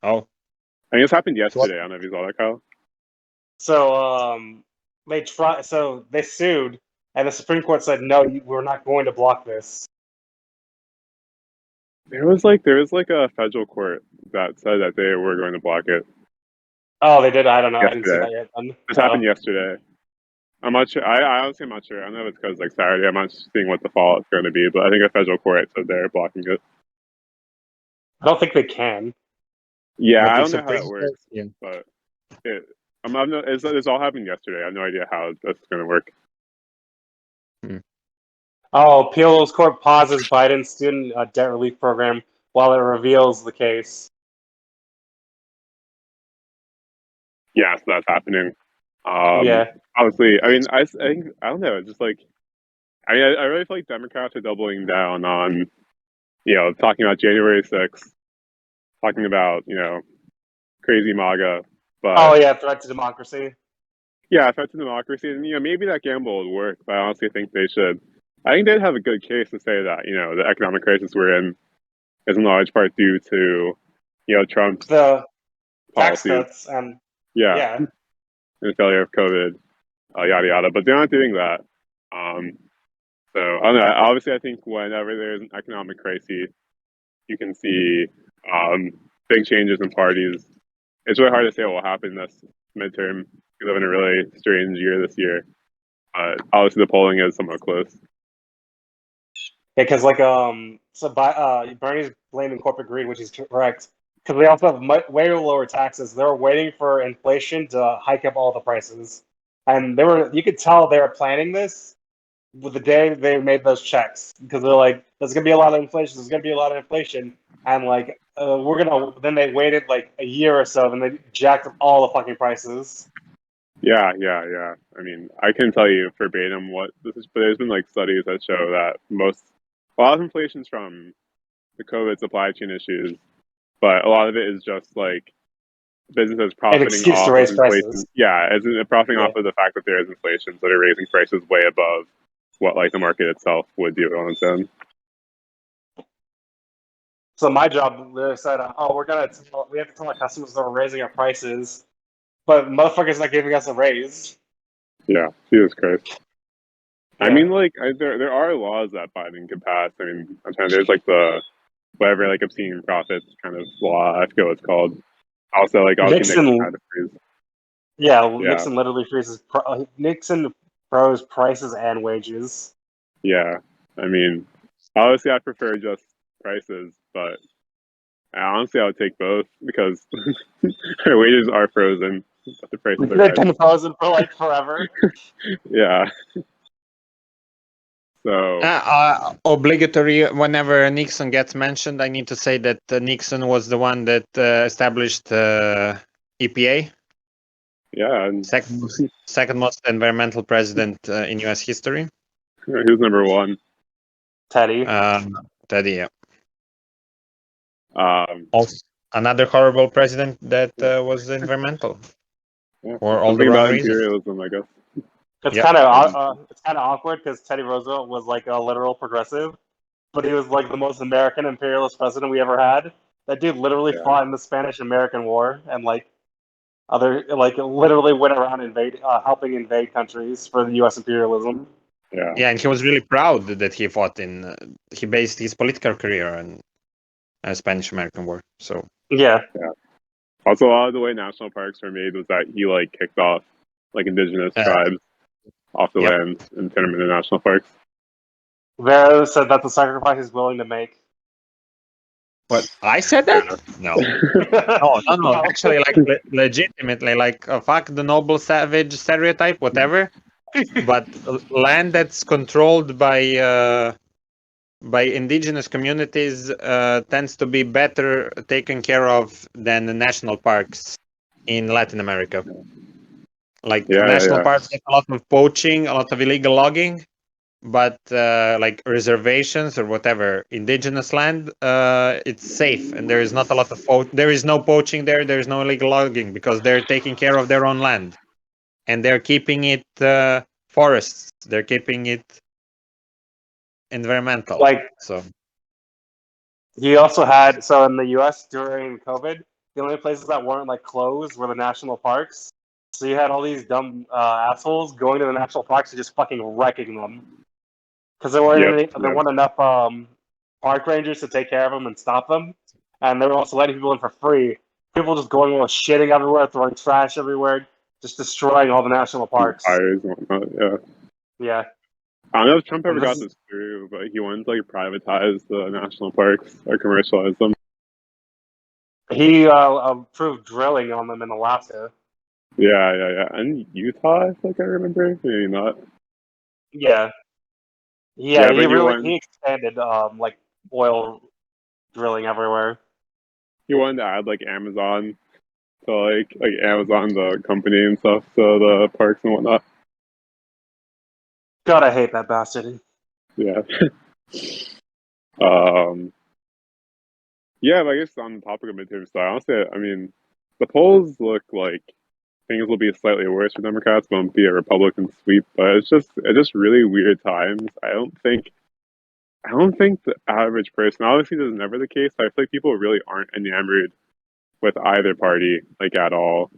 Oh, I think this happened so what? yesterday. I don't know if you saw that, Kyle. So they try. So they sued, and the Supreme Court said, "No, we're not going to block this." There was like a federal court that said that they were going to block it Oh, they did. I don't know. I didn't see yesterday. that yet. This happened yesterday. I'm not sure. I honestly am not sure. I don't know if it's because like Saturday. I'm not seeing what the fallout's going to be, but I think a federal court said they're blocking it. I don't think they can. Yeah, But I the don't know how Supreme it Court, works, yeah. but I'm not, it's all happened yesterday. I have no idea how that's going to work. Oh, appeals court pauses Biden's student debt relief program while it reveals the case. Yeah, so that's happening. Yeah. Obviously, I mean, I think I don't know. It's just like I really feel like Democrats are doubling down on talking about January 6th, talking about crazy MAGA, Oh but yeah, threat to democracy. yeah, threat to democracy, and maybe that gamble would work. But I honestly think they should. I think they'd have a good case to say that the economic crisis we're in is in large part due to Trump's The tax policies. cuts and Yeah, yeah. and the failure of COVID, yada yada. But they're not doing that. So I don't know. Obviously, I think whenever there's an economic crisis, you can see big changes in parties. It's really hard to say what will happen this midterm. We live in a really strange year this year. Obviously, the polling is somewhat close. Because Bernie's blaming corporate greed, which is correct. Because they also have way lower taxes. They were waiting for inflation to hike up all the prices, and you could tell they were planning this with the day they made those checks because they're like, "There's gonna be a lot of inflation. There's gonna be a lot of inflation," and like, we're gonna. Then they waited like a year or so, and they jacked up all the fucking prices. Yeah. I mean, I can tell you verbatim what this is, but there's been like studies that show that a lot of inflation's from the COVID supply chain issues, but a lot of it is just like businesses An profiting excuse to off of raise inflation. prices. Yeah, as profiting Yeah. off of the fact that there is inflation, so they're raising prices way above what like the market itself would do on its own. So my job, they said, "Oh, we have to tell our customers that we're raising our prices, but motherfuckers not giving us a raise." Yeah, Jesus Christ. I Yeah. mean, like, there are laws that Biden could pass. I mean, there's like the whatever like obscene profits kind of law. I forget what it's called. Also, like obviously Nixon Nixon, had to freeze. yeah, Yeah, Nixon literally freezes. Nixon froze prices and wages. yeah. I mean, obviously I prefer just prices, but honestly I would take both because our wages are frozen, but the prices are They've been rising. frozen for like forever. Yeah. So Obligatory, whenever Nixon gets mentioned, I need to say that Nixon was the one that established EPA, yeah, and second most environmental president in US history. who's number one? Teddy. Teddy, yeah. Um, Also, another horrible president that was environmental yeah. for all the Something wrong about reasons. imperialism, I guess. It's Yep. kind of awkward because Teddy Roosevelt was like a literal progressive, but he was like the most American imperialist president we ever had. That dude literally Yeah. fought in the Spanish-American War and literally went around helping invade countries for the U.S. imperialism. Yeah. Yeah, and he was really proud that he fought in. He based his political career on Spanish-American War. So Yeah. Also, a lot of the way national parks were made was that he like kicked off like indigenous tribes off the Yep. land and turned them into national parks. Vera said that's a sacrifice he's willing to make. what I said that? No. No. Actually, like legitimately, like fuck the noble savage stereotype, whatever. But land that's controlled by indigenous communities tends to be better taken care of than the national parks in Latin America. Like national parks get a lot of poaching, a lot of illegal logging, but like reservations or whatever, indigenous land, it's safe, and there is not a lot of there is no poaching there. There is no illegal logging because they're taking care of their own land, and they're keeping it forests. They're keeping it environmental. Like So he also had so in the U.S. during COVID, the only places that weren't like closed were the national parks. So you had all these dumb assholes going to the national parks and just fucking wrecking them because there weren't enough park rangers to take care of them and stop them, and they were also letting people in for free. People just going and shitting everywhere, throwing trash everywhere, just destroying all the national parks. Fires and whatnot. Yeah. Yeah, I don't know if Trump ever and this got is, this through, but he wanted to like privatize the national parks or commercialize them. he approved drilling on them in Alaska. Yeah. And Utah, I think I remember. Maybe not. Yeah, Yeah, he but he expanded like oil drilling everywhere. he wanted to add like Amazon to like Amazon the company and stuff to the parks and whatnot. God, I hate that bastard. Yeah. um. Yeah, but I guess on the topic of midterms, so honestly, I mean, the polls look like things will be slightly worse for Democrats, won't be a Republican sweep, but it's just really weird times. I don't think the average person, obviously this is never the case, but I feel like people really aren't enamored with either party, like at all.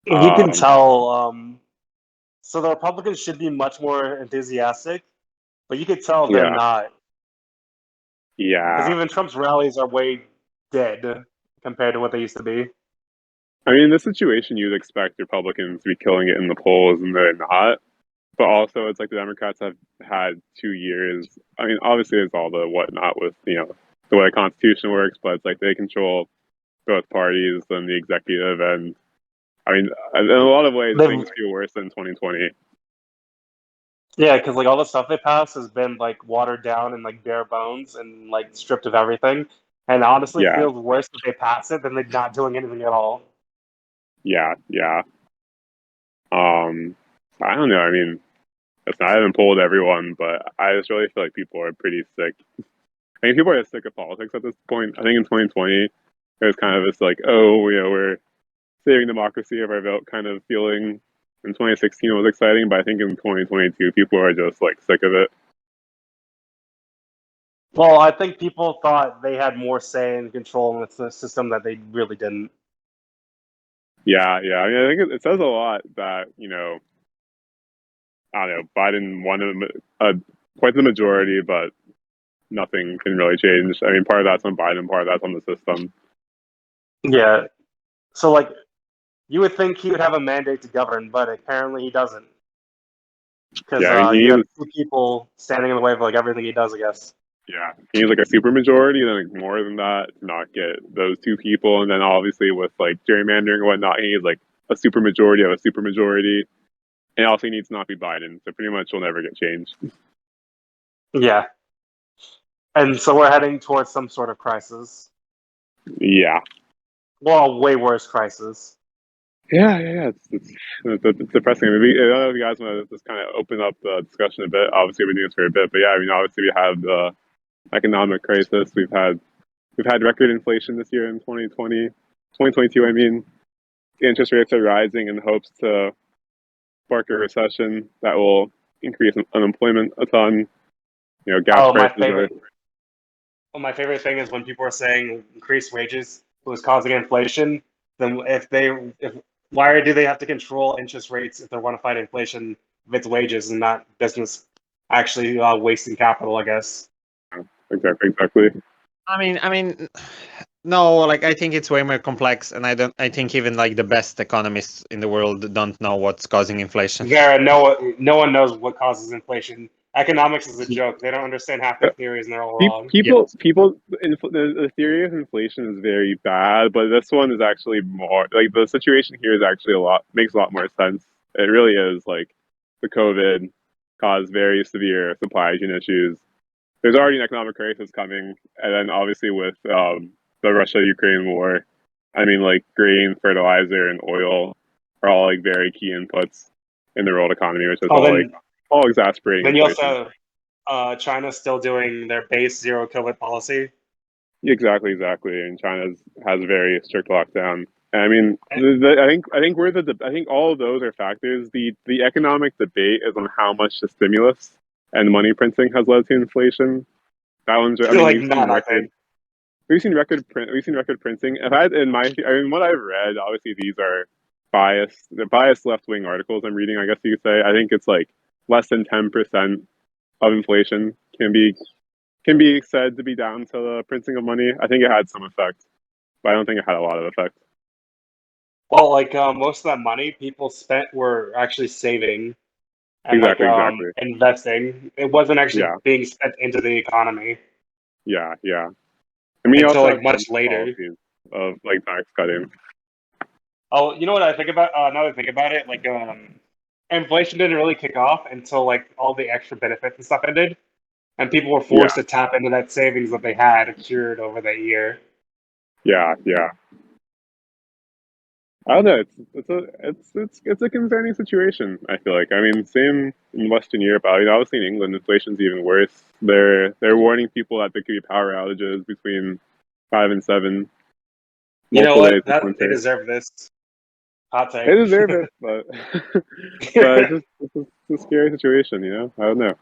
You can Um, tell. So the Republicans should be much more enthusiastic, but you could tell they're yeah, not. Because yeah. even Trump's rallies are way dead compared to what they used to be. I mean, in this situation, you'd expect Republicans to be killing it in the polls, and they're not. But also, it's like the Democrats have had 2 years. I mean, obviously, it's all the whatnot with the way the Constitution works, but it's like they control both parties and the executive, and I mean, in a lot of ways, They've things feel worse than 2020. Yeah, because like all the stuff they pass has been like watered down and like bare bones and like stripped of everything, and honestly Yeah, feels worse if they pass it than they're not doing anything at all. yeah. I don't know. I mean, I haven't polled everyone, but I just really feel like people are pretty sick. I think people are sick of politics at this point. I think in 2020, there's kind of this like, oh, we're saving democracy of our vote kind of feeling. In 2016, it was exciting, but I think in 2022, people are just like sick of it. Well, I think people thought they had more say and control in the system that they really didn't. Yeah. I mean, I think it says a lot that I don't know, Biden won quite the majority, but nothing can really change. I mean, part of that's on Biden, part of that's on the system. Yeah, so like you would think he would have a mandate to govern, but apparently he doesn't, because Yeah, I mean, you have two people standing in the way of like everything he does. I guess. he needs like a super majority, then like more than that to not get those two people, and then obviously with like gerrymandering and whatnot, he needs like a super majority of a super majority, and also he needs to not be Biden, so pretty much will never get changed. Yeah, and so we're heading towards some sort of crisis. Yeah. Well, a way worse crisis. Yeah. It's depressing. Maybe I don't know if you guys want to just kind of open up the discussion a bit. Obviously, we've been doing this for a bit, but yeah, I mean, obviously, we have the economic crisis. We've had record inflation this year in 2020, 2022. I mean, interest rates are rising in hopes to spark a recession that will increase unemployment a ton. Gas Oh, prices are. my favorite thing is when people are saying increased wages was causing inflation. Then if why do they have to control interest rates if they want to fight inflation if it's wages and not business actually wasting capital? I guess. Exactly. I mean, no, like I think it's way more complex, and I think even like the best economists in the world don't know what's causing inflation. Vera, no one knows what causes inflation. Economics is a joke. They don't understand half their theories, and they're all wrong. The theory of inflation is very bad, but this one is actually more like the situation here is actually makes a lot more sense. It really is like the COVID caused very severe supply chain issues. There's already an economic crisis coming, and then obviously with the Russia-Ukraine war, I mean like grain, fertilizer, and oil are all like very key inputs in the world economy, which is Oh, all like then all exasperating Then you inflation. also have China still doing their base zero COVID policy. Exactly. And China has very strict lockdown. And I mean, And- I think I think all of those are factors. The economic debate is on how much the stimulus and money printing has led to inflation. That one's. I mean, like none, I think. we've seen record printing. If I had in my, I mean, what I've read, obviously these are biased. They're biased left wing articles I'm reading. I guess you could say. I think it's like less than 10% of inflation can be said to be down to the printing of money. I think it had some effect, but I don't think it had a lot of effect. Well, like most of that money people spent were actually saving and like Exactly. investing. It wasn't actually Yeah, being spent into the economy yeah. I mean, you until also like had much Trump's later. policies of like tax cutting. Oh, you know what I think about? Now that I think about it, like inflation didn't really kick off until like all the extra benefits and stuff ended, and people were Yeah, forced to tap into that savings that they had accrued over that year. yeah. I don't know. It's a concerning situation. I feel like. I mean, same in Western Europe. I mean, obviously in England, inflation's even worse. They're warning people that there could be power outages between 5 and 7, You know multiple days what? this That they winter. deserve this. Hot take. They deserve it, but but it's a scary situation. You know, I don't know.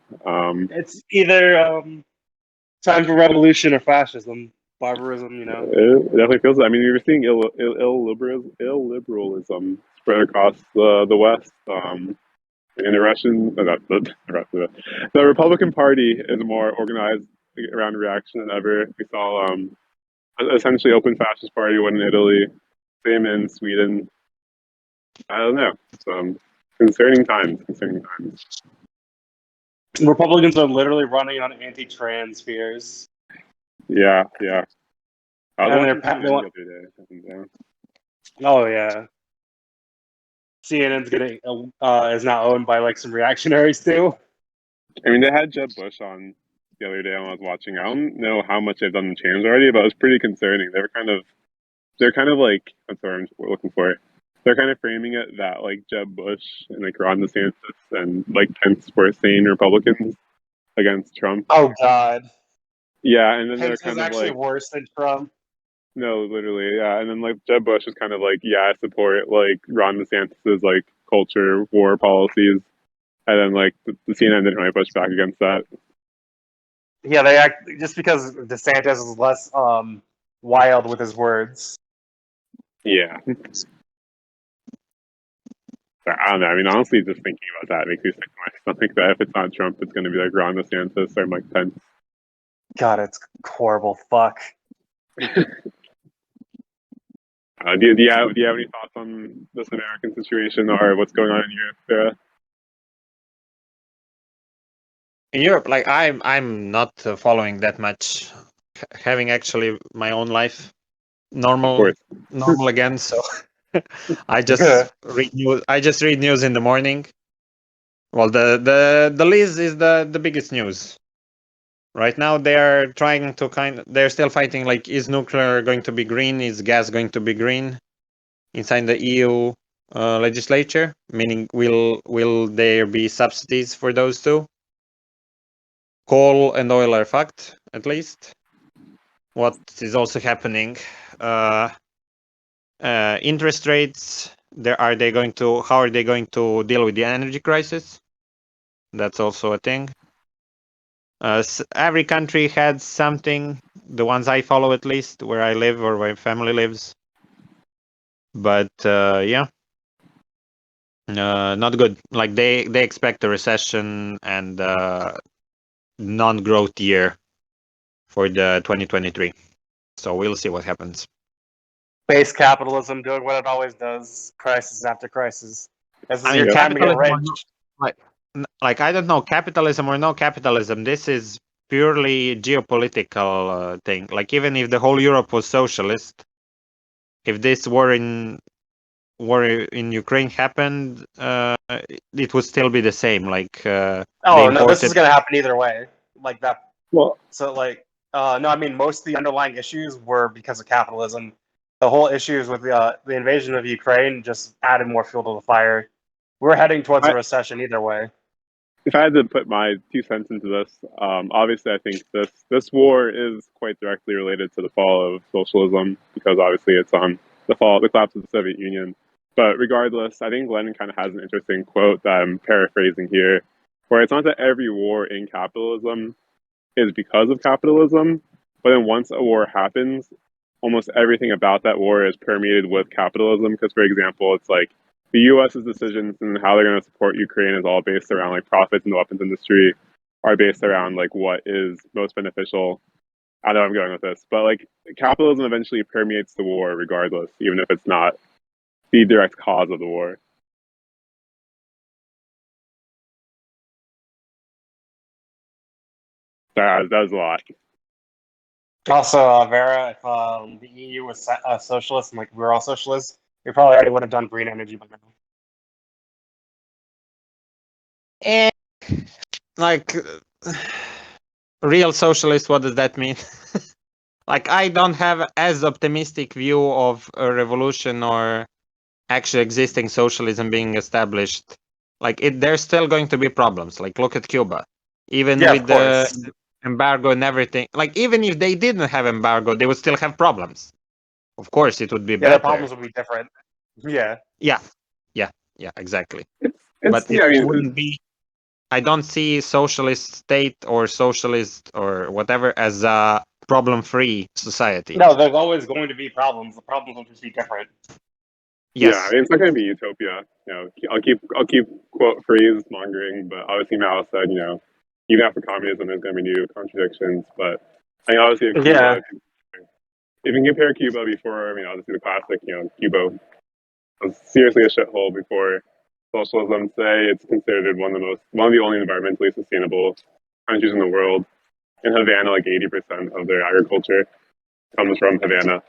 It's either time for revolution or fascism, barbarism. You know. It definitely feels. I mean, you're seeing illiberalism spread across the West. And the Russian, the Republican Party is more organized around reaction than ever. We saw essentially open fascist party one in Italy, same in Sweden. I don't know. Some concerning times. Concerning times. Republicans are literally running on anti-trans fears, Yeah. I was and watching they CNN the want. other day. I think, yeah. Oh yeah, CNN's getting is now owned by like some reactionaries too. I mean, they had Jeb Bush on the other day when I was watching. I don't know how much they've done to change already, but it was pretty concerning. They're kind of like, that's what I'm looking for. They're kind of framing it that like Jeb Bush and like Ron DeSantis and like Pence were sane Republicans against Trump. Oh God, Yeah, and then they're Pence was kind of actually like, worse than Trump. no, literally, yeah. And then like Jeb Bush is kind of like, yeah, I support like Ron DeSantis's like culture war policies, and then like the CNN didn't really push back against that. Yeah, they act just because DeSantis is less wild with his words. Yeah. I don't know. I mean, honestly, just thinking about that makes me sick to my stomach. That if it's not Trump, it's going to be like Ron DeSantis or Mike Pence. God, it's horrible. Fuck. Do you have any thoughts on this American situation or what's going on in Europe, Sarah? In Europe, like I'm not following that much, having actually my own life Of normal course. normal again. So I just read news. I just read news in the morning. Well, the Liz is the biggest news right now. They are trying to they're still fighting. Like, is nuclear going to be green? Is gas going to be green inside the EU legislature? Meaning, will there be subsidies for those two? Coal and oil are fucked, at least. What is also happening? Interest rates. How are they going to deal with the energy crisis? That's also a thing. Every country had something. The ones I follow, at least, where I live or where my family lives. But yeah, not good. Like they expect a recession and non-growth year for the 2023. So we'll see what happens. Base capitalism doing what it always does, crisis after crisis. This is your Yep. time to get Capitalism or rich. like I don't know, capitalism or no capitalism. This is purely geopolitical thing. Like, even if the whole Europe was socialist, if this war in Ukraine happened, it would still be the same. Like they Oh no, this imported. is gonna happen either way. Like that. Well, So like, no, I mean most of the underlying issues were because of capitalism. The whole issues with the invasion of Ukraine just added more fuel to the fire. We're heading towards a I, recession either way. if I had to put my 2 cents into this, obviously I think this war is quite directly related to the fall of socialism because obviously it's on the collapse of the Soviet Union. But regardless, I think Lenin kind of has an interesting quote that I'm paraphrasing here, where it's not that every war in capitalism is because of capitalism, but then once a war happens, almost everything about that war is permeated with capitalism. Because, for example, it's like the U.S.'s decisions and how they're going to support Ukraine is all based around like profits in the weapons industry, are based around like what is most beneficial. I know I'm going with this, but like capitalism eventually permeates the war regardless, even if it's not the direct cause of the war. That was a lot. Also, Vera, if the EU was socialist and like we were all socialists, we probably already would have done green energy by now. And like real socialist, what does that mean? Like I don't have as optimistic view of a revolution or actually existing socialism being established. Like there's still going to be problems. Like look at Cuba, even Yeah, with of the course. embargo and everything. Like even if they didn't have embargo, they would still have problems. Of course, it would be Yeah, their better. problems would be different. Yeah. Yeah, yeah, exactly. It's But yeah, it I mean, wouldn't be. I don't see socialist state or socialist or whatever as a problem-free society. No, there's always going to be problems. The problems will just be different. yeah, I Yes. mean, it's not going to be utopia. You know, I'll keep quote phrase mongering, but obviously Mao said, you know, even after communism, there's going to be new contradictions. But I mean, obviously, in Yeah. Cuba, if you can compare Cuba before, I mean, obviously the classic, you know, Cuba was seriously a shithole before socialism. Today, it's considered one of the only environmentally sustainable countries in the world. In Havana, like 80% of their agriculture comes from Havana.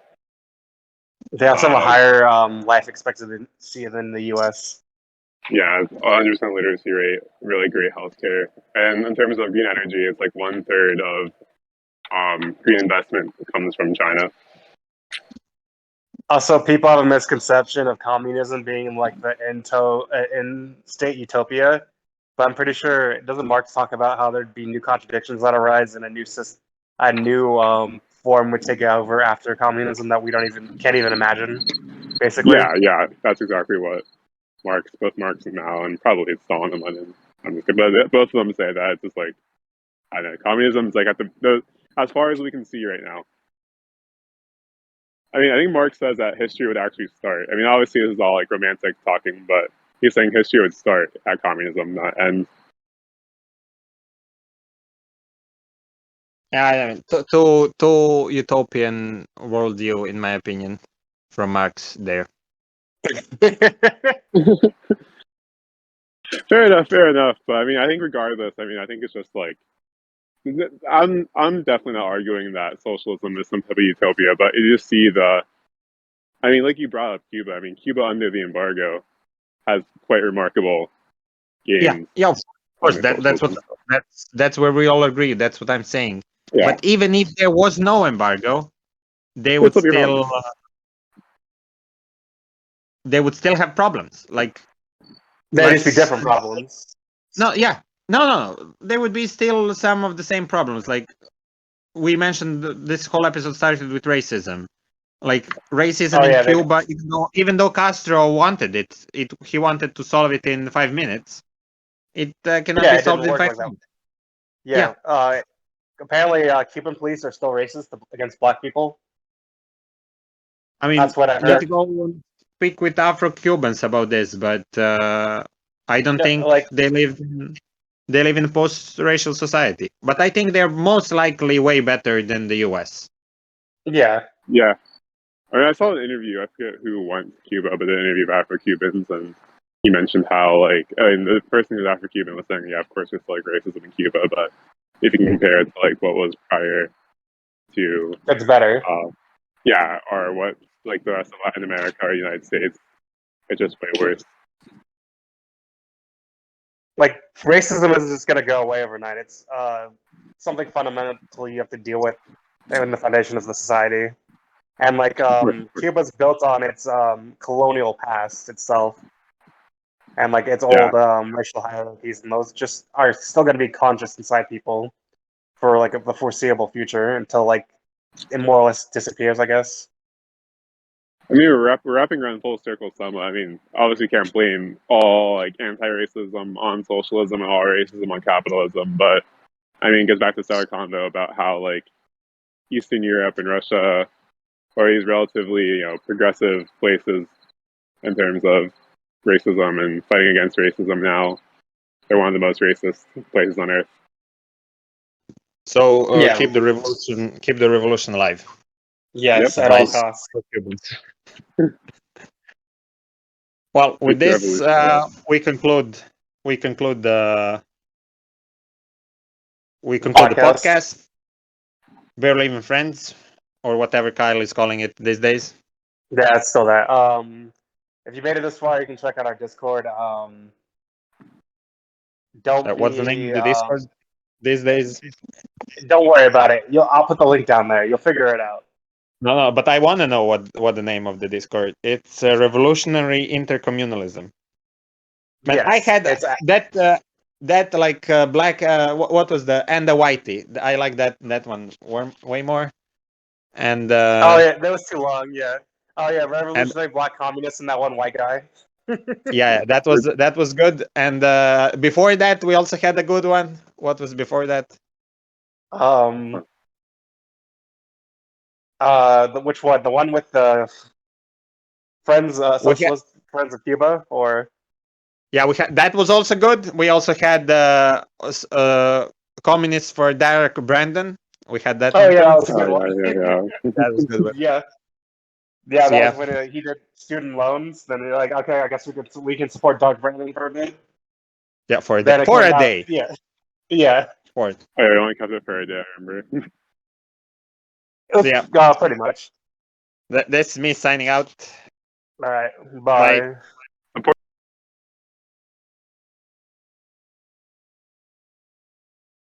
They also have a Um, higher life expectancy than the U.S. Yeah, 100% literacy rate, really great healthcare. And in terms of green energy, it's like 1/3 of green investment comes from China. Also, people have a misconception of communism being like the in state utopia, but I'm pretty sure doesn't Marx talk about how there'd be new contradictions that arise and a new form would take over after communism that we can't even imagine, basically. Yeah, that's exactly what both Marx and Mao, and probably Stalin and Lenin. But both of them say that it's just like I don't know, communism is like at as far as we can see right now. I mean, I think Marx says that history would actually start. I mean, obviously this is all like romantic talking, but he's saying history would start at communism, not end. Yeah, I mean, too utopian worldview, in my opinion, from Marx there. Fair enough. But I mean, I think regardless, I mean, I think it's just like I'm definitely not arguing that socialism is some type of utopia, but you just see I mean, like you brought up Cuba. I mean, Cuba under the embargo has quite remarkable Yeah, gains yeah, of course. under That's what socialism. that's where we all agree. That's what I'm saying. Yeah, But even if there was no embargo, they this would will be wrong. have problems. Like They just be let's different problems. no, yeah, no. There would be still some of the same problems. Like we mentioned, this whole episode started with racism. Like racism Oh in yeah, Cuba, even though Castro wanted he wanted to solve it in 5 minutes. It cannot be it didn't solved in work five like that. minutes. Yeah, Yeah, apparently Cuban police are still racist against black people. I mean, That's what I you have heard. to go and speak with Afro-Cubans about this, but I don't Yeah, think like they live in a post-racial society. But I think they're most likely way better than the U.S. yeah, Yeah, I mean, I saw an interview. I forget who went to Cuba, but an interview of Afro-Cubans, and he mentioned how like I mean, the person who's Afro-Cuban was saying, yeah, of course, there's like racism in Cuba, but if you can compare it to like what was prior to it's better. uh, yeah, or what like the rest of Latin America or United States, it's just way worse. Like racism isn't just gonna go away overnight. It's something fundamental you have to deal with in the foundation of the society. And like Cuba's built on its colonial past itself. and like its Yeah. old racial hierarchies, and those just are still going to be conscious inside people for like the foreseeable future until like it more or less disappears, I guess. I mean, we're wrapping around full circle somewhat. I mean, obviously, can't blame all like anti-racism on socialism and all racism on capitalism, but I mean, it goes back to Sarah Kondo about how like Eastern Europe and Russia are these relatively progressive places in terms of racism and fighting against racism. Now they're one of the most racist places on earth. So Yeah. keep the revolution alive. Yes, Yep. at all Advice costs. for Cubans. Well, with Keep the this, revolution alive. we conclude the Podcast. podcast. Barely even friends, or whatever Kyle is calling it these days. Yeah, it's still that. If you made it this far, you can check out our Discord. Don't What's the name be of the Discord these days? don't worry about it. I'll put the link down there. You'll figure it out. No, but I want to know what the name of the Discord. It's Revolutionary Intercommunalism. Man, Yes, I had it's that like black. What was the and the whitey? I like that one way more. And oh yeah, that was too long. Yeah. Oh yeah, and revolutionary black communists and that one white guy. yeah, that was good. And before that, we also had a good one. What was before that? Which one? The one with the friends, We had, socialist friends of Cuba, or yeah, we had that was also good. We also had communists for Derek Brandon. We had that oh one yeah, too. that was a good Oh one. yeah. That was good. Yeah, yeah, So that yeah, was when he did student loans. Then you're like, okay, I guess we can support Doug Brandon for a bit. yeah, for Then it for turned a out, day. yeah, yeah, For Oh, yeah, I only kept it for a day. I remember. it was, yeah. pretty much. That's me signing out. All right, Bye. bye.